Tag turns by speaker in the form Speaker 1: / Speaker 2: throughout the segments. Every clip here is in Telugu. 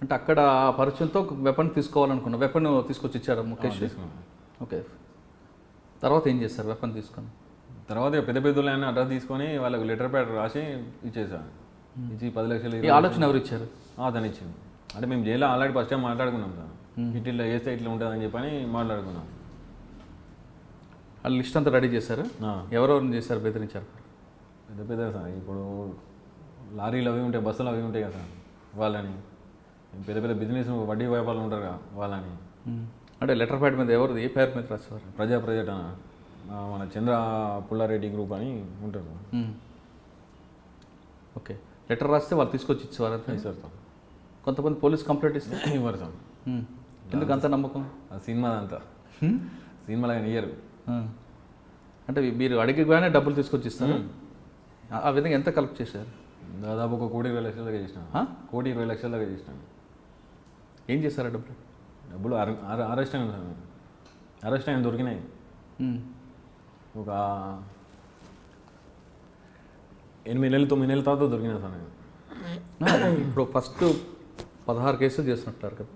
Speaker 1: అంటే అక్కడ ఆ పరిచయంతో ఒక వెపన్ తీసుకోవాలనుకున్నా, వెపన్ తీసుకొచ్చి ఇచ్చారు ముఖేష్. ఓకే, తర్వాత ఏం చేస్తారు వెపన్ తీసుకొని?
Speaker 2: తర్వాత ఇక పెద్ద పెద్దలని అడ్రస్ తీసుకొని వాళ్ళకి లెటర్ ప్యాడ్ రాసి ఇచ్చేసాను. ఇచ్చి 10 లక్షలు
Speaker 1: ఈ ఆలోచన ఎవరు ఇచ్చారు?
Speaker 2: అతను ఇచ్చింది. అంటే మేము జైల్లో ఆల్రెడీ ఫస్ట్ టైం మాట్లాడుకున్నాం సార్, ఇట్లా చేస్తే ఇట్లా ఉంటుందని చెప్పని మాట్లాడుకున్నాం.
Speaker 1: ఆ లిస్ట్ అంతా రెడీ చేశారు. ఎవరెవరిని చేశారు, బెదిరించారు?
Speaker 2: పెద్ద పెద్ద సార్, ఇప్పుడు లారీలు అవి ఉంటాయి, బస్సులు అవి ఉంటాయి కదా సార్, వాళ్ళని పెద్ద పెద్ద బిజినెస్ వడ్డీ వ్యాపారాలు ఉంటారు కదా వాళ్ళని.
Speaker 1: అంటే లెటర్ ప్యాడ్ మీద ఎవరు, ఏ పేరు మీద రాసేవారు?
Speaker 2: ప్రజెక్ట్ మన చంద్ర పుల్లారెడ్డి గ్రూప్ అని ఉంటారు.
Speaker 1: ఓకే, లెటర్ రాస్తే వాళ్ళు తీసుకొచ్చి ఇచ్చేవారు
Speaker 2: సార్.
Speaker 1: కొంతమంది పోలీస్ కంప్లైంట్ ఇస్తే
Speaker 2: ఇవ్వరు సార్.
Speaker 1: ఎందుకు అంత నమ్మకం?
Speaker 2: ఆ సినిమాదంతా సినిమాలో ఇయ్యరు.
Speaker 1: అంటే మీరు అడిగిగానే డబ్బులు తీసుకొచ్చి ఇస్తారు. ఆ విధంగా ఎంత కలెక్ట్ చేశారు?
Speaker 2: దాదాపు 1,20,00,000 దాకా చేసినాను. 1,20,00,000 దాకా చేసినాను.
Speaker 1: ఏం చేశారు డబ్బులు?
Speaker 2: డబ్బులు అరెస్ట్ అయింది సార్. అరెస్ట్ అయిన దొరికినాయి. ఒక 8 నెలలు 9 నెలల తర్వాత దొరికినా సార్ నేను.
Speaker 1: ఇప్పుడు ఫస్ట్ 16 కేసులు చేసినట్టారు కదా.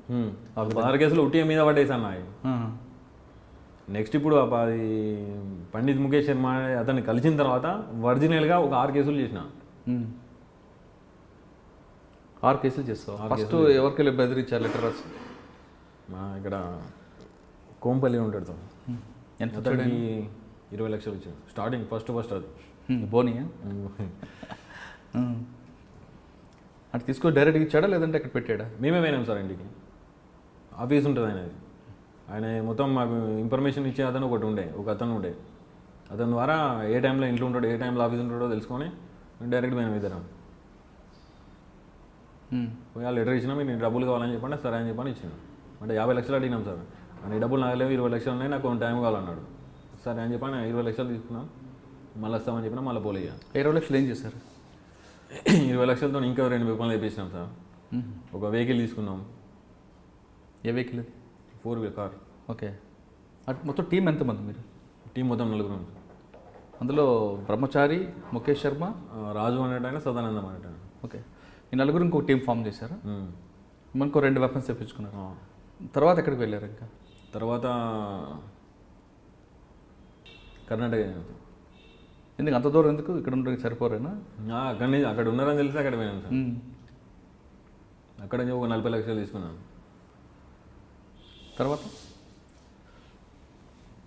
Speaker 2: 16 కేసులు ఉట్టి మీద పడ్డేసాను నాయి. నెక్స్ట్ ఇప్పుడు అది పండిత్ ముఖేష్ శర్మ అతన్ని కలిసిన తర్వాత ఒరిజినల్గా ఒక 6 కేసులు చేసిన.
Speaker 1: 6 కేసులు చేస్తావు. ఫస్ట్ ఎవరికి వెళ్ళి బెదిరించారు లెటర్ రాసి?
Speaker 2: మా ఇక్కడ కోంపల్లి ఉంటాడు సార్.
Speaker 1: ఎంత?
Speaker 2: 20 లక్షలు ఇచ్చాడు స్టార్టింగ్, ఫస్ట్ అది
Speaker 1: బోనియా? అంటే తీసుకొని డైరెక్ట్గా ఇచ్చాడా లేదంటే అక్కడ పెట్టాడా?
Speaker 2: మేమే పోయినాం సార్ ఇంటికి. ఆఫీస్ ఉంటుంది ఆయన మొత్తం మాకు ఇన్ఫర్మేషన్ ఇచ్చే అతను ఒక అతను ఉండే. అతని ద్వారా ఏ టైంలో ఇంట్లో ఉంటాడో, ఏ టైంలో ఆఫీస్ ఉంటాడో తెలుసుకొని డైరెక్ట్ మేము ఇద్దరం పోయి ఆ లెటర్ ఇచ్చినా మీకు డబ్బులు కావాలని చెప్పండి. సరే అని చెప్పని ఇచ్చినాం. అంటే 50 లక్షలు అడిగినాం సార్. నీ డబ్బులు నాగలేవు, 20 లక్షలు ఉన్నాయి, నాకు కొంచెం టైం కావాలన్నాడు. సరే అని చెప్పని 20 లక్షలు తీసుకున్నాం. మళ్ళీ వస్తామని చెప్పినా మళ్ళీ పోలేక
Speaker 1: 20 లక్షలు ఏం చేశారు?
Speaker 2: 20 లక్షలతో ఇంకా 2 వెహికల్ తెప్పించినాం సార్. ఒక వెహికల్ తీసుకున్నాం.
Speaker 1: ఏ వెహికల్?
Speaker 2: 4-wheel car.
Speaker 1: ఓకే, అటు మొత్తం టీం ఎంతమంది మీరు?
Speaker 2: టీం మొత్తం 4
Speaker 1: అందులో బ్రహ్మచారి, ముఖేష్ శర్మ,
Speaker 2: రాజు అనేటాయన, సదానందం అనేటాయన.
Speaker 1: ఓకే, ఈ నలుగురు ఇంకొక టీం ఫామ్ చేశారు. మనకు 2 వెపన్స్ తెప్పించుకున్నారు. తర్వాత ఎక్కడికి వెళ్ళారు? ఇంకా
Speaker 2: తర్వాత కర్ణాటక.
Speaker 1: ఎందుకు అంత దూరం? ఎందుకు ఇక్కడ ఉండడానికి సరిపోరేనా?
Speaker 2: అక్కడ ఉన్నారని తెలిసి అక్కడ పోయినాం సార్. అక్కడ ఒక 40 లక్షలు తీసుకున్నాను.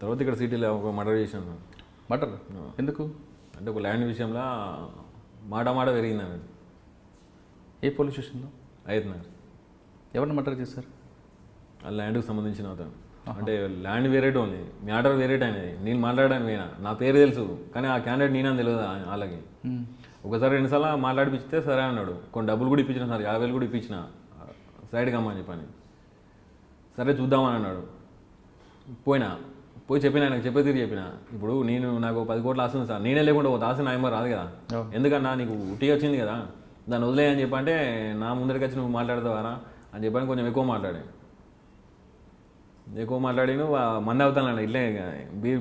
Speaker 1: తర్వాత
Speaker 2: ఇక్కడ సిటీలో ఒక మర్డర్ చేశాను.
Speaker 1: మర్డర్ ఎందుకు?
Speaker 2: అంటే ఒక ల్యాండ్ విషయంలో మాట పెరిగింది అన్నట్టు.
Speaker 1: ఏ పోలీస్ స్టేషన్లో?
Speaker 2: అవుతున్నారు.
Speaker 1: ఎవరిని మర్డర్ చేశారు?
Speaker 2: ఆ ల్యాండ్కి సంబంధించిన అతను. అంటే ల్యాండ్ వేరేట్ ఉంది, మ్యాటర్ వేరేట్ అనేది. నేను మాట్లాడడానికి పోయినా, నా పేరు తెలుసు కానీ ఆ క్యాండిడేట్ నేనని తెలియదు వాళ్ళకి. ఒకసారి 2 సార్లు మాట్లాడిపిస్తే సరే అన్నాడు. కొన్ని డబ్బులు కూడా ఇప్పించిన సార్, 50,000 కూడా ఇప్పించిన సైడ్కి అమ్మని చెప్పని. సరే చూద్దామని అన్నాడు. పోయి చెప్పిన, ఆయనకు తిరిగి చెప్పిన. ఇప్పుడు నాకు 10 కోట్ల ఆశ ఉంది సార్, నేనే లేకుండా ఒక ఆశ నా ఏమో రాదు కదా. ఎందుకన్నా నీకు ఉట్టిగా వచ్చింది కదా, దాన్ని వదిలేయని చెప్పంటే నా ముందరికి వచ్చి నువ్వు మాట్లాడతావారా అని చెప్పని కొంచెం ఎక్కువ మాట్లాడి నువ్వు మంది అవుతాను ఇట్లే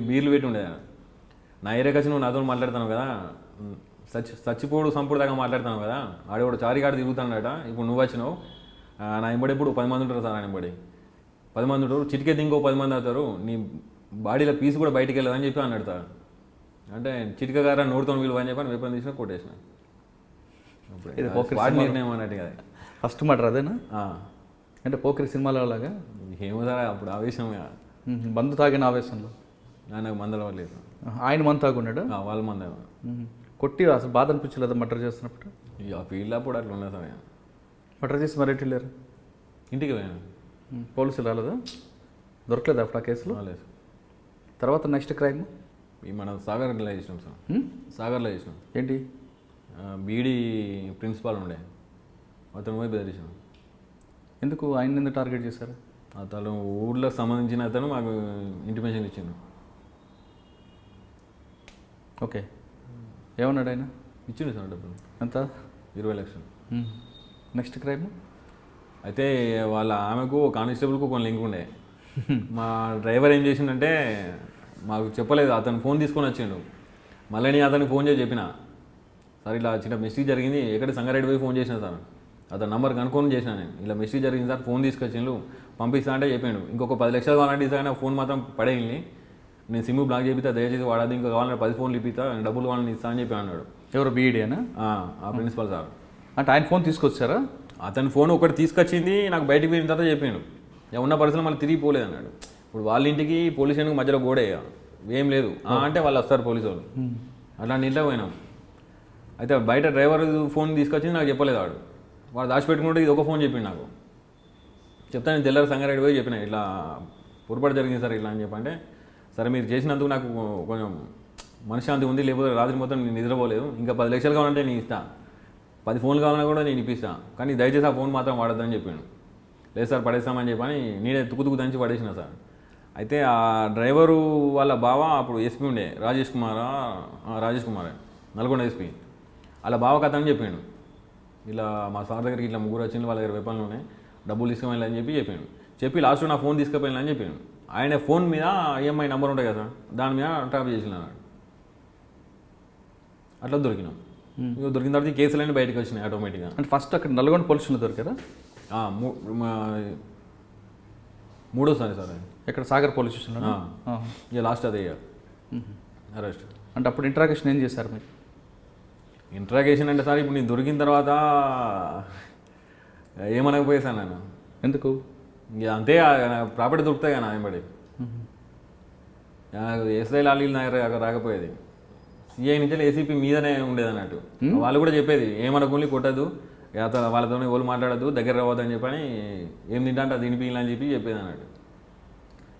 Speaker 2: బీర్లు పెట్టి ఉండేది. నా ఏరియాకి వచ్చి నువ్వు నాతో మాట్లాడుతాను కదా, చచ్చిపోడు సంపుడు దాకా మాట్లాడుతాను కదా, ఆడేవాడు చారిగాడు తిరుగుతాడట. ఇప్పుడు నువ్వు వచ్చినావు, నా ఎంబడి ఇప్పుడు 10 మంది ఉంటారు సార్. ఆయన ఎంబడి 10 మంది ఉంటారు, చిటికెత్తి ఇంకో 10 మంది అవుతారు, నీ బాడీలో పీస్ కూడా బయటికి వెళ్ళదని చెప్పి అన్నాడు సార్. అంటే చిటికగారా నోడుతో విలువ అని చెప్పి వేపని తీసిన కొట్టేసిన. నిర్ణయం అన్నట్టు కదా.
Speaker 1: ఫస్ట్ మర్డర్ అదేనా? అంటే పోకిరి సినిమాలో లాగా
Speaker 2: ఏమో సార్, అప్పుడు ఆవేశం
Speaker 1: మందు తాగిన ఆవేశంలో.
Speaker 2: నాకు మందల లేదు.
Speaker 1: ఆయన మందు తాగున్నాడు,
Speaker 2: వాళ్ళ మంద
Speaker 1: కొట్టి అసలు బాధ అనిపించలేదు మర్డర్ చేస్తున్నప్పుడు?
Speaker 2: ఇక ఫీల్డ్ అప్పుడు అట్లా ఉన్నది సార్.
Speaker 1: మర్డర్ చేసి మరి ఎటు వెళ్ళారు?
Speaker 2: ఇంటికి పోయాను.
Speaker 1: పోలీసులు రాలేదా? దొరకలేదు అప్పుడు ఆ కేసులో?
Speaker 2: లేదు.
Speaker 1: తర్వాత నెక్స్ట్ క్రైమ్
Speaker 2: మనం సాగర్లో చేసినాం సార్. సాగర్లో చేసినాం.
Speaker 1: ఏంటి?
Speaker 2: బీడీ ప్రిన్సిపాల్ ఉండే, అతను పోయి బెదిరించాం.
Speaker 1: ఎందుకు ఆయన ఎందుకు టార్గెట్ చేశారు?
Speaker 2: అతను ఊళ్ళో సంబంధించిన అతను మాకు ఇంటిమేషన్ ఇచ్చిండు.
Speaker 1: ఓకే, ఏమన్నాడు ఆయన?
Speaker 2: ఇచ్చిండు సార్ డబ్బులు.
Speaker 1: ఎంత?
Speaker 2: 20 లక్షలు.
Speaker 1: నెక్స్ట్ క్రైమ్
Speaker 2: అయితే వాళ్ళ ఆమెకు కానిస్టేబుల్కు కొన్ని లింక్ ఉండే. మా డ్రైవర్ ఏం చేసిండంటే మాకు చెప్పలేదు, అతను ఫోన్ తీసుకొని వచ్చిండు. మళ్ళీ నేను అతనికి ఫోన్ చేసి చెప్పిన, సార్ ఇట్లా చిన్న మిస్టేక్ జరిగింది, ఎక్కడ సంగారెడ్డి పోయి ఫోన్ చేసిన సార్ అతను నంబర్ కనుక్కొని చేసినా నేను ఇలా మిస్టేక్ జరిగింది సార్, ఫోన్ తీసుకొచ్చిండు పంపిస్తా అంటే చెప్పాడు. ఇంకొక 10 లక్షలు కావాలంటే ఇస్తా, కానీ ఫోన్ మాత్రం పడేయండి, నేను సిమ్ బ్లాక్ చేపిస్తా, దయచేసి వాడదు, ఇంకా కావాలంటే 10 ఫోన్లు ఇప్పిస్తా, డబ్బులు కావాలని ఇస్తా అని చెప్పి అన్నాడు.
Speaker 1: ఎవరు బీఈడీనా?
Speaker 2: ఆ ప్రిన్సిపల్ సార్.
Speaker 1: అంటే ఆయన ఫోన్ తీసుకొచ్చారా?
Speaker 2: అతని ఫోన్ ఒకటి తీసుకొచ్చింది, నాకు బయటికి పోయిన తర్వాత చెప్పాడు. ఉన్న పరిస్థితులు మళ్ళీ తిరిగి పోలేదు అన్నాడు. ఇప్పుడు వాళ్ళ ఇంటికి పోలీస్ స్టేషన్కి మధ్యలో గోడే ఏం లేదు అంటే వాళ్ళు వస్తారు పోలీసు వాళ్ళు, అట్లాంటి ఇంట్లో పోయినాం. అయితే బయట డ్రైవర్ ఫోన్ తీసుకొచ్చింది నాకు చెప్పలేదు వాడు దాచిపెట్టుకుంటే ఇది ఒక ఫోన్ చెప్పిండు నాకు. చెప్తా నేను తెల్లారి సంగారెడ్డి పోయి చెప్పిన ఇట్లా పొరపాటు జరిగింది సార్ ఇట్లా అని చెప్పంటే, సరే మీరు చేసినందుకు నాకు కొంచెం మనశ్శాంతి ఉంది, లేకపోతే రాత్రి మొత్తం నేను నిద్రపోలేదు, ఇంకా 10 లక్షలు కావాలంటే నేను ఇస్తా, 10 ఫోన్లు కావాలన్నా కూడా నేను ఇప్పిస్తా, కానీ దయచేసి ఆ ఫోన్ మాత్రం వాడద్దని చెప్పాను. లేదు సార్ పడేస్తామని చెప్పని నేనే తుక్కు దంచి పడేసిన సార్. అయితే ఆ డ్రైవరు వాళ్ళ బావ అప్పుడు ఎస్పీ ఉండే రాజేష్ కుమార్ నల్గొండ ఎస్పీ, వాళ్ళ బావ కథ అని చెప్పాడు. ఇలా మా సార్ దగ్గరికి ఇట్లా ముగ్గురు వచ్చింది, వాళ్ళ దగ్గర వెపన్లు ఉన్నాయి, డబ్బులు తీసుకుపోయినా అని చెప్పాడు. చెప్పి లాస్ట్లో నా ఫోన్ తీసుకుపోయినా అని చెప్పాను. ఆయన ఫోన్ మీద ఈఎంఐ నెంబర్ ఉంటుంది కదా సార్, దాని మీద ట్రాప్ చేసినాడు. అట్లా దొరికినాం. దొరికిన తర్వాత కేసులన్నీ బయటకు వచ్చినాయి ఆటోమేటిక్గా.
Speaker 1: అంటే ఫస్ట్ అక్కడ నల్గొండ పోలీసులు దొరికారా?
Speaker 2: మూడోసారి సార్.
Speaker 1: ఇక్కడ సాగర్ పోలీస్ స్టేషన్లో
Speaker 2: ఇక లాస్ట్ అదే అరెస్ట్.
Speaker 1: అంటే అప్పుడు ఇంట్రాగేషన్ ఏం చేశారు మీరు?
Speaker 2: ఇంట్రాగేషన్ అంటే సార్ ఇప్పుడు నేను దొరికిన తర్వాత ఏమనకపోయేసాను నేను.
Speaker 1: ఎందుకు?
Speaker 2: ఇక అంతే, ప్రాపర్టీ దొరుకుతాయి కదా ఆయనబడి. ఎస్ఐ లాలీలు నాకు రాకపోయేది, సిఐ నుంచి ఏసీపీ మీదనే ఉండేది అన్నట్టు. వాళ్ళు కూడా చెప్పేది ఏమనకుండా కొట్టద్దు, వాళ్ళతో వాళ్ళు మాట్లాడద్దు, దగ్గర రావద్దని చెప్పని, ఏం తింటా అంటే అది తినిపించాలని చెప్పేది అన్నట్టు.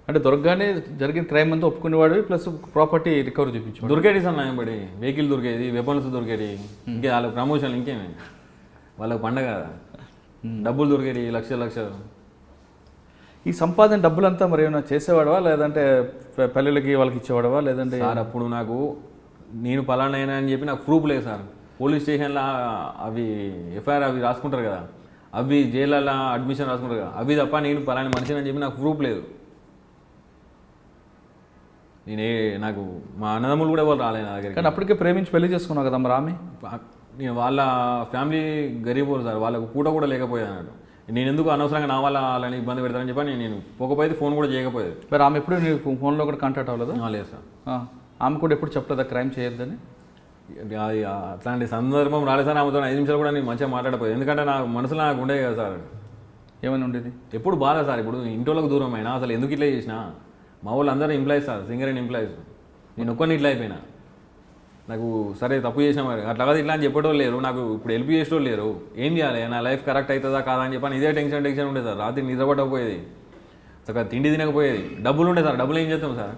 Speaker 1: అంటే దొరకగానే జరిగిన క్రైమ్ అంతా ఒప్పుకునేవాడు, ప్లస్ ప్రాపర్టీ రికవరీ చూపించాడు.
Speaker 2: దొరికేది సార్ నాయబడి, వెహికల్ దొరికేది, వెపన్స్ దొరికేది, ఇంకే వాళ్ళకి ప్రమోషన్ ఇంకేమే, వాళ్ళకి పండగ డబ్బులు దొరికేది లక్షలు.
Speaker 1: ఈ సంపాదన డబ్బులంతా మరి ఏమైనా చేసేవాడవా, లేదంటే పల్లెలకి వాళ్ళకి ఇచ్చేవాడవా, లేదంటే?
Speaker 2: సార్ అప్పుడు నాకు నేను పలానా అయినా అని చెప్పి నాకు ప్రూఫ్ లేదు సార్. పోలీస్ స్టేషన్లో అవి ఎఫ్ఐఆర్ అవి రాసుకుంటారు కదా, అవి జైళ్ళలో అడ్మిషన్ రాసుకుంటారు కదా, అవి తప్ప నేను పలానా మనిషిని అని చెప్పి నాకు ప్రూఫ్ లేదు. నాకు మా అన్నదమ్ములు కూడా వాళ్ళు రాలేదు నా దగ్గర.
Speaker 1: కానీ అప్పటికే ప్రేమించి పెళ్లి చేసుకున్నావు కదా మరి ఆమె?
Speaker 2: నేను వాళ్ళ ఫ్యామిలీ గరీబోలు సార్, వాళ్ళకు కూడా లేకపోయేది అన్నట్టు. నేను ఎందుకు అనవసరంగా నా వల్ల వాళ్ళని ఇబ్బంది పెడతానని చెప్పి నేను పోకపోయేది, ఫోన్ కూడా చేయకపోయేది.
Speaker 1: మరి ఆమె ఎప్పుడు నీ ఫోన్లో కూడా కాంటాక్ట్ అవ్వలేదు?
Speaker 2: లేదు సార్.
Speaker 1: ఆమె కూడా ఎప్పుడు చెప్పలేదా క్రైమ్ చేయొద్దని?
Speaker 2: అది అట్లాంటి సందర్భం రాలేదు సార్. ఆమెతో 5 నిమిషాలు కూడా నేను మంచిగా మాట్లాడపోయేది, ఎందుకంటే నా మనసులో నాకు ఉండేది కదా సార్.
Speaker 1: ఏమైనా ఉండేది?
Speaker 2: ఎప్పుడు బాధ సార్. ఇప్పుడు ఇంట్లోకి దూరం అయినా అసలు ఎందుకు ఇట్లా చేసినా, మా వాళ్ళు అందరూ ఎంప్లాయీస్ సార్, సింగరేణి ఎంప్లాయీస్, నేను ఒక్కరిని ఇట్లా అయిపోయినా. నాకు సరే తప్పు చేసినా మరి అట్లా కాదు ఇట్లా అని చెప్పేటోళ్ళు లేరు, నాకు ఇప్పుడు హెల్ప్ చేసేటోళ్ళు లేరు, ఏం చేయాలి, నా లైఫ్ కరెక్ట్ అవుతుందా కాదా అని చెప్పని ఇదే టెన్షన్ ఉండేది సార్. రాత్రి నిద్రపట్టకపోయేది, చక్కగా తిండి తినకపోయేది, డబ్బులు ఉండే సార్, డబ్బులు ఏం చేస్తాం సార్.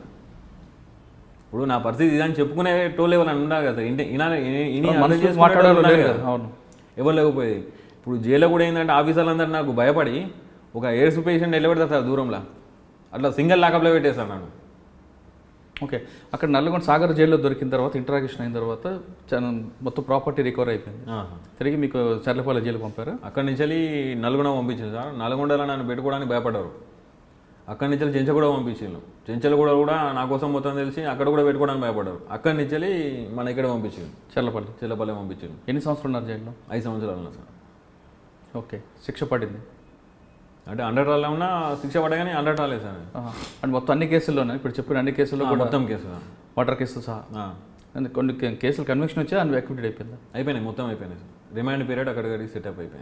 Speaker 2: ఇప్పుడు నా పరిస్థితి ఇదని చెప్పుకునే టోళ్ళు ఎవరైనా ఉండాలి కదా సార్, ఎవరు లేకపోయేది. ఇప్పుడు జైల్లో కూడా ఏంటంటే ఆఫీసర్లందరూ నాకు భయపడి ఒక ఎయిడ్స్ పేషెంట్ నిలబెడతారు సార్ దూరంలో, అట్లా సింగిల్ లాకప్లో పెట్టేస్తాను నన్ను.
Speaker 1: ఓకే, అక్కడ నల్గొండ సాగర్ జైల్లో దొరికిన తర్వాత ఇంటరాగేషన్ అయిన తర్వాత మొత్తం ప్రాపర్టీ రికవర్ అయిపోయింది, తిరిగి మీకు చర్లపల్లి జైలు పంపారు.
Speaker 2: అక్కడి నుంచి నల్గొండ పంపించారు సార్. నల్గొండలో నన్ను పెట్టుకోవడానికి భయపడ్డారు. అక్కడి నుంచి చెంచగూడ పంపించారు. చెంచలగూడ కూడా నా కోసం మొత్తం తెలిసి అక్కడ కూడా పెట్టుకోవడానికి భయపడ్డారు. అక్కడి నుంచి మన ఇక్కడ పంపించారు, చర్లపల్లి పంపించారు.
Speaker 1: ఎన్ని సంవత్సరాలు ఉన్నారు జైల్లో?
Speaker 2: 5 సంవత్సరాలు సార్.
Speaker 1: ఓకే, శిక్ష పడింది
Speaker 2: అంటే 100 రాళ్ళు ఉన్నా శిక్ష పడగానే 100 రాలేదు సార్.
Speaker 1: అంటే మొత్తం అన్ని కేసుల్లోనే ఇప్పుడు చెప్పిన అన్ని కేసుల్లో కూడా
Speaker 2: మొత్తం కేసు
Speaker 1: వాటర్ కేసు సహా కొన్ని కేసులు కన్విక్షన్ వచ్చి అన్ని ఎక్విటెడ్ అయిపోయింది.
Speaker 2: అయిపోయినాయి, మొత్తం అయిపోయినాయి సార్. రిమాండ్ పీరియడ్ అక్కడికి సెటప్ అయిపోయింది.